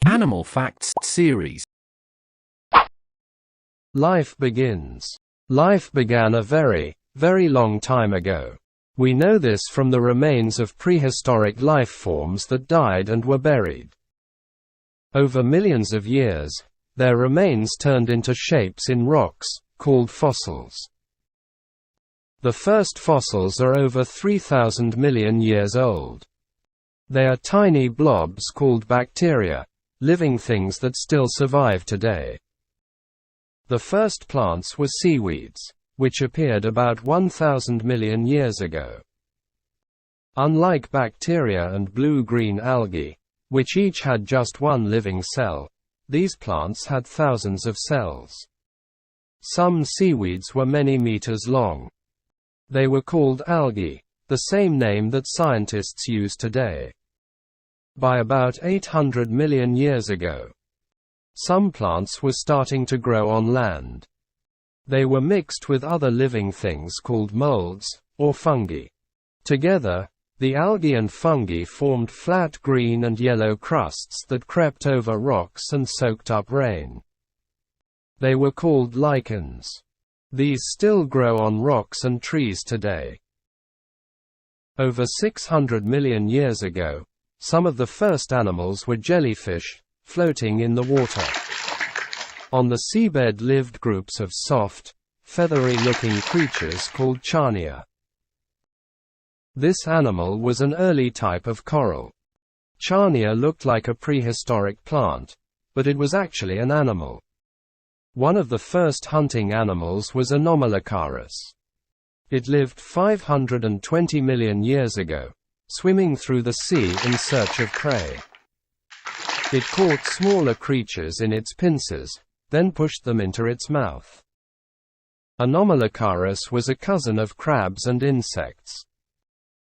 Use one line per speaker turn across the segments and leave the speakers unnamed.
Animal Facts series.
Life begins. Life began a very, very long time ago. We know this from the remains of prehistoric life forms that died and were buried. Over millions of years, their remains turned into shapes in rocks, called fossils. The first fossils are over 3,000 million years old. They are tiny blobs called bacteria, living things that still survive today. The first plants were seaweeds, which appeared about 1,000 million years ago. Unlike bacteria and blue-green algae, which each had just one living cell, these plants had thousands of cells. Some seaweeds were many meters long. They were called algae, the same name that scientists use today. By about 800 million years ago, some plants were starting to grow on land. They were mixed with other living things called molds, or fungi. Together, the algae and fungi formed flat green and yellow crusts that crept over rocks and soaked up rain. They were called lichens. These still grow on rocks and trees today. Over 600 million years ago, some of the first animals were jellyfish, floating in the water. On the seabed lived groups of soft, feathery-looking creatures called Charnia. This animal was an early type of coral. Charnia looked like a prehistoric plant, but it was actually an animal. One of the first hunting animals was Anomalocaris. It lived 520 million years ago, swimming through the sea in search of prey. It caught smaller creatures in its pincers, then pushed them into its mouth. Anomalocaris was a cousin of crabs and insects.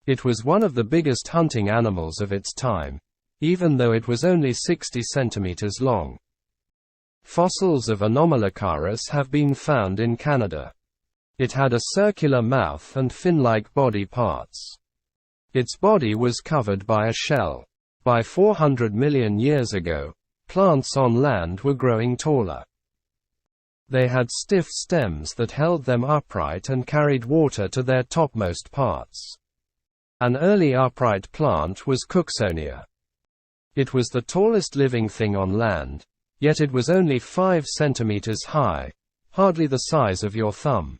It was one of the biggest hunting animals of its time, even though it was only 60 centimeters long. Fossils of Anomalocaris have been found in Canada. It had a circular mouth and fin-like body parts. Its body was covered by a shell. By 400 million years ago, plants on land were growing taller. They had stiff stems that held them upright and carried water to their topmost parts. An early upright plant was Cooksonia. It was the tallest living thing on land, yet it was only 5 centimeters high, hardly the size of your thumb.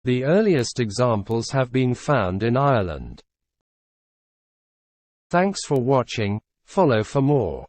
The earliest examples have been found in Ireland. Thanks for watching. Follow for more.